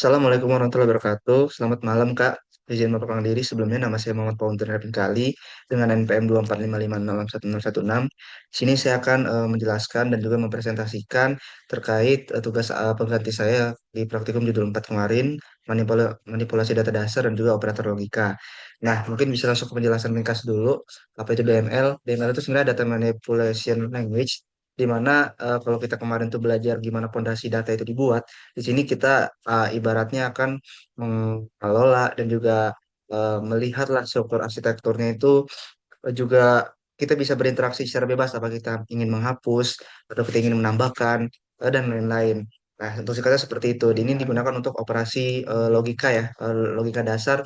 Assalamualaikum warahmatullahi wabarakatuh. Selamat malam, Kak. Izin memperkenalkan diri. Sebelumnya nama saya Muhammad Pauntur Kali dengan NPM 245566116. Di sini saya akan menjelaskan dan juga mempresentasikan terkait tugas pengganti saya di praktikum judul 4 kemarin, manipulasi data dasar dan juga operator logika. Nah, mungkin bisa langsung ke penjelasan ringkas dulu. Apa itu DML? DML itu sebenarnya data manipulation language, di mana kalau kita kemarin tuh belajar gimana fondasi data itu dibuat. Di sini kita ibaratnya akan mengelola dan juga melihatlah struktur arsitekturnya itu juga kita bisa berinteraksi secara bebas apa kita ingin menghapus atau kita ingin menambahkan dan lain-lain. Nah, untuk singkatnya seperti itu. Ini digunakan untuk operasi logika ya, logika dasar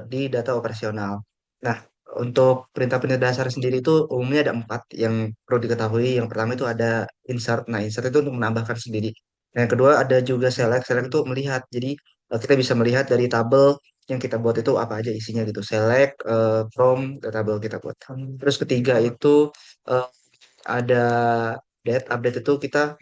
di data operasional. Nah, untuk perintah-perintah dasar sendiri itu umumnya ada empat yang perlu diketahui. Yang pertama itu ada insert. Nah, insert itu untuk menambahkan sendiri. Nah, yang kedua ada juga select. Select itu melihat. Jadi kita bisa melihat dari tabel yang kita buat itu apa aja isinya gitu. Select from the tabel kita buat. Terus ketiga itu eh, ada update itu kita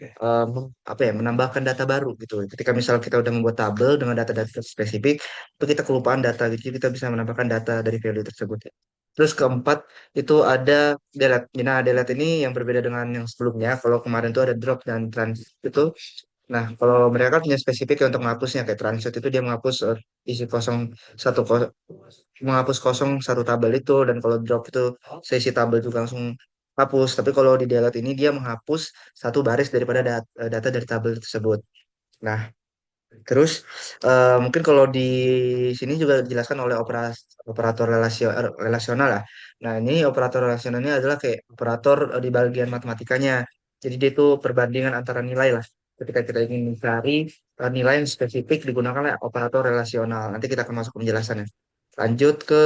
apa ya menambahkan data baru gitu. Ketika misal kita udah membuat tabel dengan data-data spesifik, itu kita kelupaan data gitu, jadi kita bisa menambahkan data dari value tersebut ya. Terus keempat itu ada delete. Nah, delete ini yang berbeda dengan yang sebelumnya. Kalau kemarin itu ada drop dan transit itu. Nah, kalau mereka kan punya spesifik ya untuk menghapusnya kayak transit itu dia menghapus isi kosong satu menghapus kosong satu tabel itu, dan kalau drop itu sesi tabel juga langsung hapus. Tapi kalau di delete ini dia menghapus satu baris daripada data dari tabel tersebut. Nah, terus mungkin kalau di sini juga dijelaskan oleh operator relasional lah. Nah, ini operator relasional ini adalah kayak operator di bagian matematikanya. Jadi dia itu perbandingan antara nilai lah. Ketika kita ingin mencari nilai yang spesifik digunakan operator relasional. Nanti kita akan masuk ke penjelasannya. Lanjut ke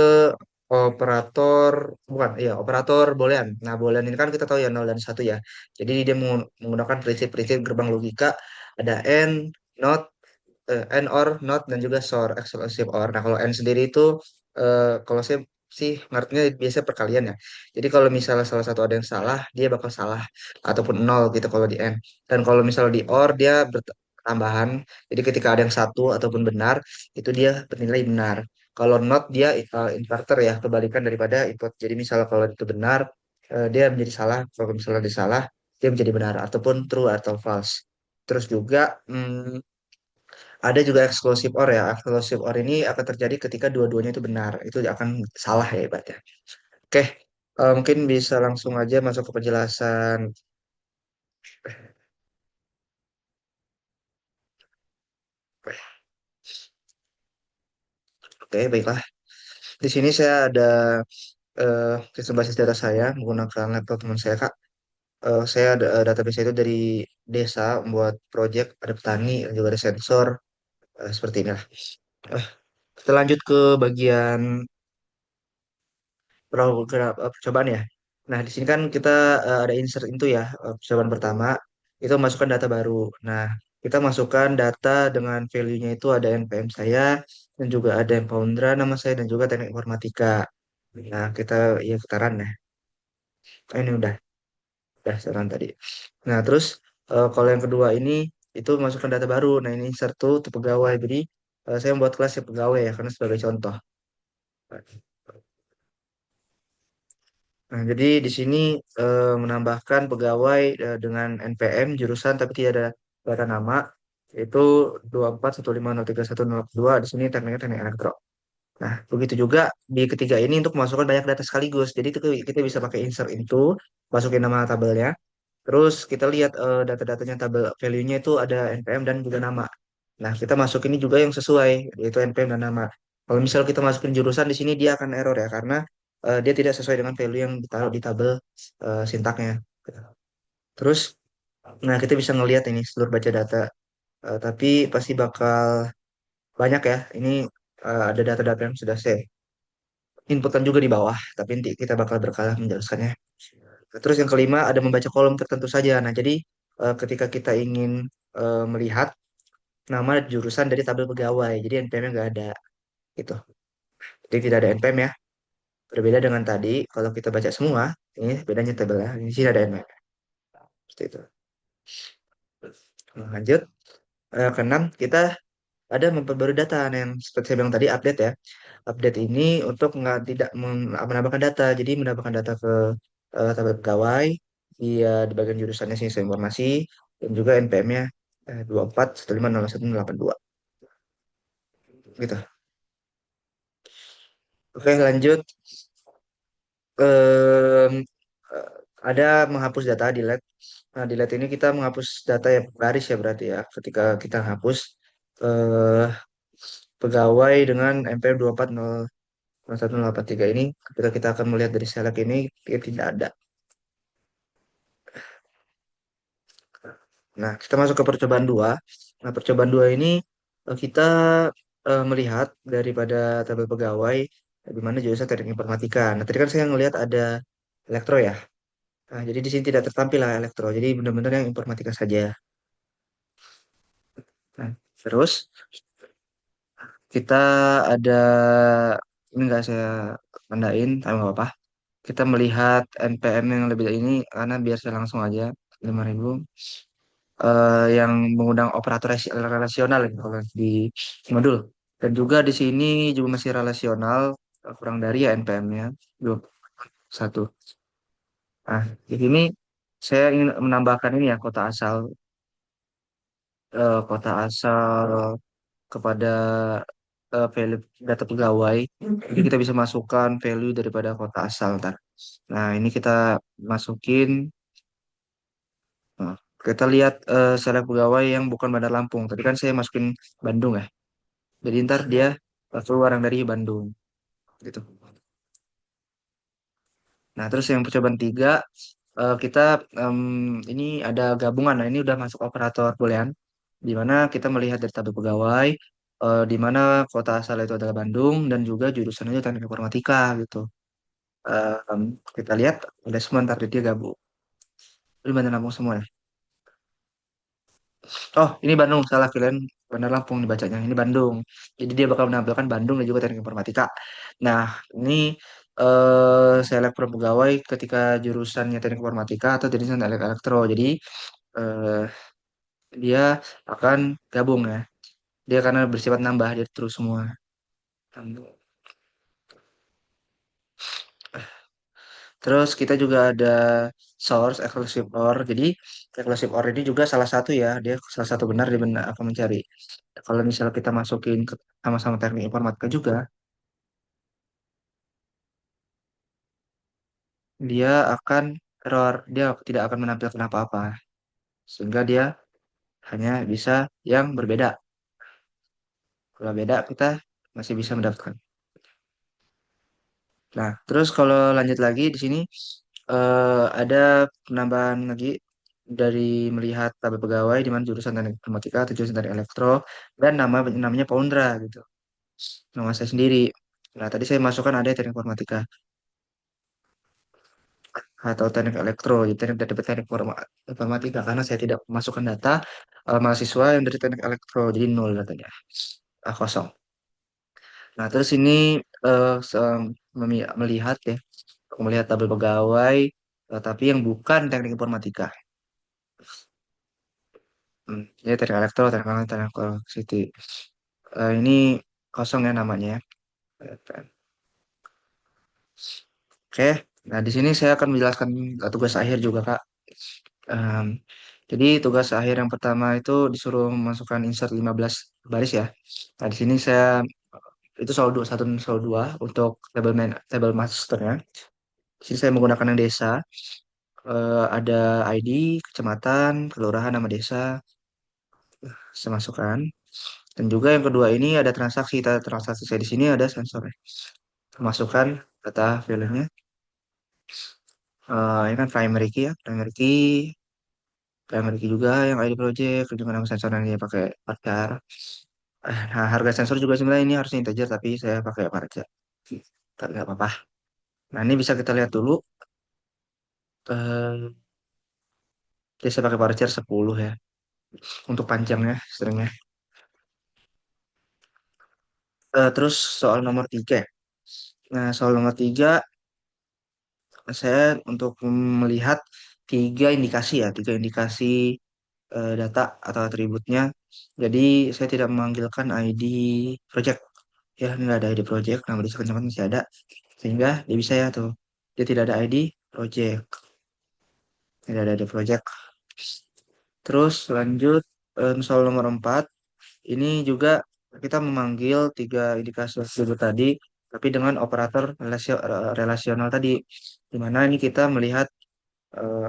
operator, bukan, iya, operator boolean. Nah, boolean ini kan kita tahu ya 0 dan satu ya. Jadi dia menggunakan prinsip-prinsip gerbang logika. Ada AND, NOT, and or not dan juga SOR exclusive or. Nah, kalau and sendiri itu kalau saya sih ngertinya biasanya perkalian ya. Jadi kalau misalnya salah satu ada yang salah, dia bakal salah ataupun nol gitu kalau di and. Dan kalau misalnya di or dia bertambahan. Jadi ketika ada yang satu ataupun benar, itu dia bernilai benar. Kalau not dia inverter ya, kebalikan daripada input. Jadi misalnya kalau itu benar, dia menjadi salah. Kalau misalnya dia salah, dia menjadi benar ataupun true atau false. Terus juga ada juga exclusive or ya. Exclusive or ini akan terjadi ketika dua-duanya itu benar. Itu akan salah ya ibaratnya. Oke, mungkin bisa langsung aja masuk ke penjelasan. Oke, baiklah. Di sini saya ada sistem basis data saya menggunakan laptop teman saya, Kak. Saya ada database itu dari desa, membuat project, ada petani, dan juga ada sensor, seperti inilah. Eh, kita lanjut ke bagian program percobaan ya. Nah, di sini kan kita ada insert itu ya, percobaan pertama itu masukkan data baru. Nah, kita masukkan data dengan value-nya itu ada NPM saya dan juga ada Foundra nama saya dan juga teknik informatika. Nah, kita ya putaran ya. Ini udah saran tadi. Nah, terus kalau yang kedua ini itu masukkan data baru. Nah, ini insert tuh pegawai. Jadi saya membuat kelas ya pegawai ya karena sebagai contoh. Nah, jadi di sini menambahkan pegawai dengan NPM jurusan tapi tidak ada data nama itu 2415031002. Di sini tekniknya teknik elektro. Nah, begitu juga di ketiga ini untuk masukkan banyak data sekaligus. Jadi itu kita bisa pakai insert itu, masukin nama tabelnya. Terus kita lihat data-datanya tabel value-nya itu ada NPM dan juga nama. Nah, kita masuk ini juga yang sesuai, yaitu NPM dan nama. Kalau misal kita masukin jurusan di sini dia akan error ya, karena dia tidak sesuai dengan value yang ditaruh di tabel sintaknya. Terus, nah kita bisa ngelihat ini seluruh baca data, tapi pasti bakal banyak ya. Ini ada data-data yang sudah saya inputkan juga di bawah, tapi nanti kita bakal berkala menjelaskannya. Terus yang kelima ada membaca kolom tertentu saja. Nah, jadi ketika kita ingin melihat nama jurusan dari tabel pegawai, jadi NPM-nya nggak ada gitu. Jadi tidak ada NPM ya. Berbeda dengan tadi, kalau kita baca semua, ini bedanya tabelnya. Di sini ada NPM. Seperti itu. Nah, lanjut. Keenam, kita ada memperbarui data. Nah, yang seperti saya bilang tadi update ya. Update ini untuk nggak tidak menambahkan data, jadi menambahkan data ke tabel pegawai di bagian jurusannya sistem informasi dan juga NPM-nya 24 15 01 82 gitu. Oke, lanjut. Em, eh, ada menghapus data delete. Nah, delete ini kita menghapus data ya baris ya berarti ya. Ketika kita hapus eh, pegawai dengan NPM 24 01 083 ini, ketika kita akan melihat dari select ini, dia tidak ada. Nah, kita masuk ke percobaan dua. Nah, percobaan dua ini kita melihat daripada tabel pegawai di mana jurusan teknik informatika. Nah, tadi kan saya ngelihat ada elektro ya. Nah, jadi di sini tidak tertampil lah elektro. Jadi benar-benar yang informatika saja. Nah, terus kita ada ini nggak saya tandain, tapi nggak apa-apa. Kita melihat NPM yang lebih ini karena biar saya langsung aja 5.000 yang mengundang operator relasional gitu kalau di modul. Dan juga di sini juga masih relasional kurang dari ya NPM-nya 21. Nah, di sini saya ingin menambahkan ini ya kota asal kepada value data pegawai. Jadi kita bisa masukkan value daripada kota asal ntar. Nah, ini kita masukin. Nah, kita lihat seleb pegawai yang bukan Bandar Lampung. Tadi kan saya masukin Bandung ya. Jadi ntar dia keluar yang dari Bandung gitu. Nah, terus yang percobaan tiga kita ini ada gabungan. Nah, ini udah masuk operator boolean di mana kita melihat dari tabel pegawai di mana kota asal itu adalah Bandung dan juga jurusan itu teknik informatika gitu. Kita lihat ada semua ntar dia gabung. Ini Bandar Lampung semua ya. Oh, ini Bandung salah kalian Bandar Lampung dibacanya. Ini Bandung. Jadi dia bakal menampilkan Bandung dan juga teknik informatika. Nah, ini selek per pegawai ketika jurusannya teknik informatika atau jurusan elektro. Jadi eh, dia akan gabung ya. Dia karena bersifat nambah dia terus semua. Terus kita juga ada source exclusive OR. Jadi exclusive OR ini juga salah satu ya, dia salah satu benar dia benar akan mencari. Kalau misalnya kita masukin ke sama-sama teknik informatika juga, dia akan error, dia tidak akan menampilkan apa-apa. Sehingga dia hanya bisa yang berbeda. Kalau beda kita masih bisa mendapatkan. Nah, terus kalau lanjut lagi di sini ada penambahan lagi dari melihat tabel pegawai di mana jurusan teknik informatika atau jurusan teknik elektro dan namanya Poundra gitu. Nama saya sendiri. Nah, tadi saya masukkan ada teknik informatika atau teknik elektro, jadi informatika karena saya tidak memasukkan data mahasiswa yang dari teknik elektro, jadi nol datanya, kosong. Nah, terus ini melihat ya, melihat tabel pegawai, tapi yang bukan teknik informatika. Ya, teknik elektro, teknik City. Ini kosong ya namanya ya. Oke, nah di sini saya akan menjelaskan tugas akhir juga, Kak. Em, jadi tugas akhir yang pertama itu disuruh memasukkan insert 15 baris ya. Nah, di sini saya itu soal 21 dan soal 2 untuk table masternya. Di sini saya menggunakan yang desa. Ada ID, kecamatan, kelurahan, nama desa, saya masukkan. Dan juga yang kedua ini ada transaksi. Transaksi saya di sini ada sensor ya. Masukkan data filenya. Ini kan primary key juga yang ID project, juga nama sensor yang dia pakai pacar. Nah, harga sensor juga sebenarnya ini harusnya integer tapi saya pakai parja. Tapi nggak apa-apa. Nah, ini bisa kita lihat dulu. Eh, Jadi saya pakai parcher 10 ya untuk panjangnya, stringnya. Terus soal nomor 3 ya. Nah, soal nomor 3 saya untuk melihat tiga indikasi ya, tiga indikasi data atau atributnya. Jadi saya tidak memanggilkan ID project. Ya, ini nggak ada ID project, nama di second masih ada. Sehingga dia bisa ya tuh. Dia tidak ada ID project. Tidak ada ID project. Terus lanjut soal nomor 4. Ini juga kita memanggil tiga indikasi tersebut tadi, tapi dengan operator relasional tadi. Di mana ini kita melihat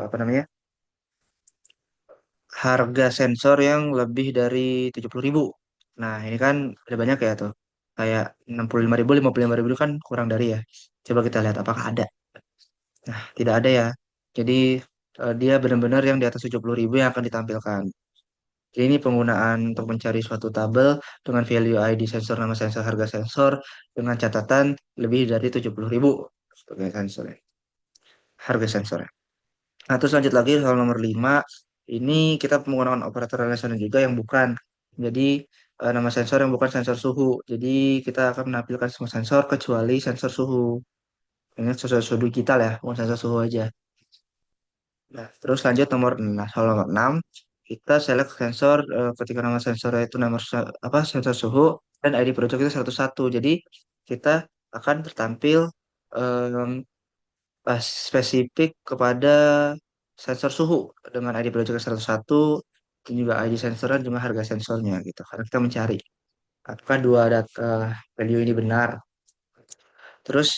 apa namanya, harga sensor yang lebih dari 70.000. Nah, ini kan ada banyak ya tuh. Kayak 65.000, 55.000 kan kurang dari ya. Coba kita lihat apakah ada. Nah, tidak ada ya. Jadi dia benar-benar yang di atas 70.000 yang akan ditampilkan. Jadi ini penggunaan untuk mencari suatu tabel dengan value ID sensor, nama sensor, harga sensor dengan catatan lebih dari 70.000 sebagai sensornya, harga sensornya. Nah, terus lanjut lagi soal nomor 5. Ini kita menggunakan operator relasional juga yang bukan. Jadi nama sensor yang bukan sensor suhu. Jadi kita akan menampilkan semua sensor kecuali sensor suhu. Ini sensor suhu digital ya, bukan sensor suhu aja. Nah, terus lanjut soal nomor 6. Kita select sensor ketika nama sensornya itu apa sensor suhu dan ID project itu 101. Jadi kita akan tertampil em, spesifik kepada sensor suhu dengan ID project 101 dan juga ID sensor dan juga harga sensornya gitu. Karena kita mencari apakah dua data value ini benar. Terus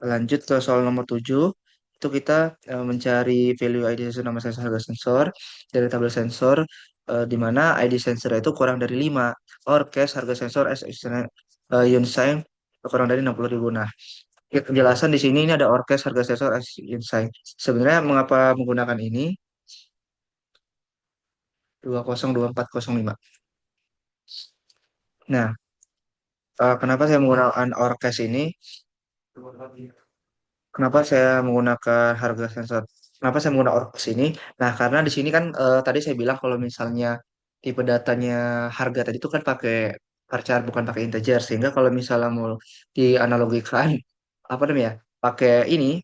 lanjut ke soal nomor 7. Itu kita mencari value ID sensor, nama sensor, harga sensor dari tabel sensor di mana ID sensor itu kurang dari 5. Or case harga sensor Unsign kurang dari 60.000. Nah, penjelasan di sini ini ada orkes harga sensor as Unsign. Sebenarnya mengapa menggunakan ini 202405. Nah, kenapa saya menggunakan orkes ini? Kenapa saya menggunakan harga sensor? Kenapa saya menggunakan Orkus ini? Nah, karena di sini kan tadi saya bilang kalau misalnya tipe datanya harga tadi itu kan pakai varchar bukan pakai integer, sehingga kalau misalnya mau dianalogikan apa namanya pakai ini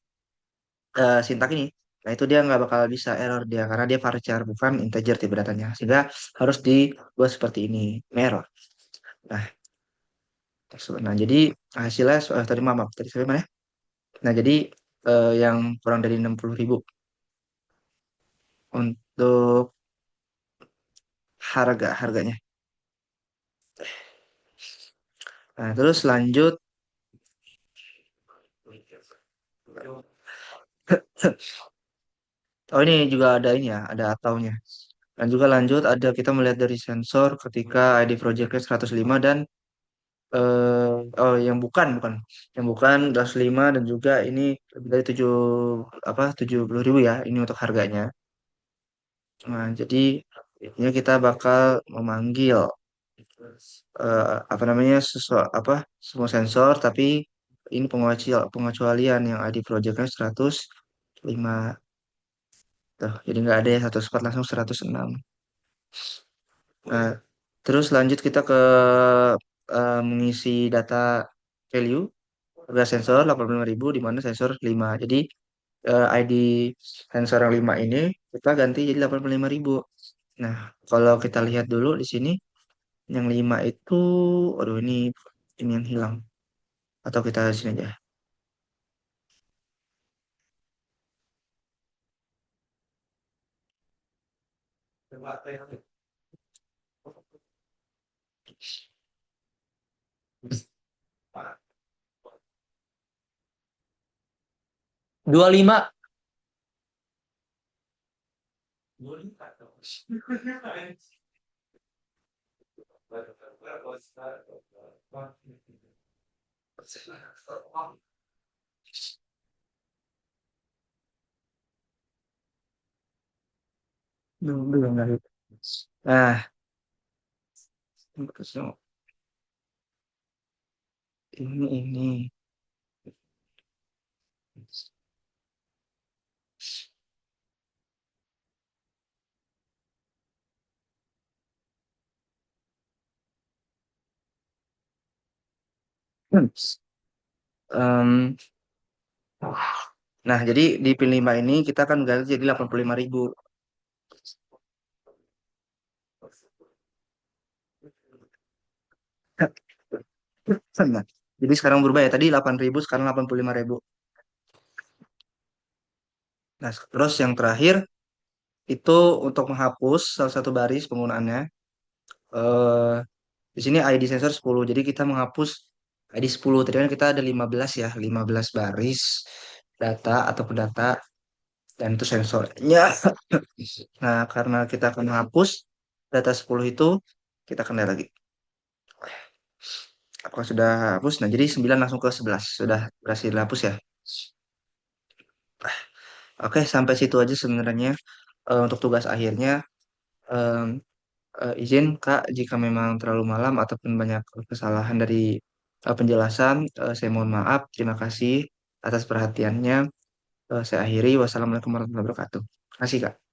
sintak ini, nah itu dia nggak bakal bisa error dia karena dia varchar bukan integer tipe datanya, sehingga harus dibuat seperti ini error. Nah, nah jadi hasilnya tadi maaf tadi saya mana? Nah, jadi yang kurang dari 60.000 untuk harganya. Nah, terus lanjut. Oh, ini juga ada ini ya, ada ataunya. Dan juga lanjut ada kita melihat dari sensor ketika ID projectnya 105 dan oh yang bukan yang bukan 105 dan juga ini lebih dari 70.000 ya ini untuk harganya. Nah, jadi ini kita bakal memanggil apa namanya semua sensor tapi ini pengecualian yang ID projectnya 105 tuh jadi nggak ada ya 104 langsung 106. Nah, terus lanjut kita ke mengisi data value harga sensor 85.000 di mana sensor 5. Jadi ID sensor yang 5 ini kita ganti jadi 85.000. Nah, kalau kita lihat dulu di sini yang 5 itu aduh ini yang hilang atau kita sini aja. 25. Belum lagi. Nah, ini. Hmm. Em, nah, jadi di pin 5 ini kita akan ganti jadi 85.000. Nah, jadi sekarang berubah ya. Tadi 8.000, sekarang 85.000. Nah, terus yang terakhir itu untuk menghapus salah satu baris penggunaannya. eh di sini ID sensor 10. Jadi kita menghapus ID 10. Tadi kan kita ada 15 ya, 15 baris data ataupun data dan itu sensornya. Nah, karena kita akan menghapus data 10 itu, kita akan lihat lagi. Apakah sudah hapus? Nah, jadi 9 langsung ke 11. Sudah berhasil dihapus ya. Oke, sampai situ aja sebenarnya. Untuk tugas akhirnya. em, izin Kak, jika memang terlalu malam ataupun banyak kesalahan dari penjelasan, saya mohon maaf. Terima kasih atas perhatiannya. Saya akhiri. Wassalamualaikum warahmatullahi wabarakatuh. Terima kasih Kak.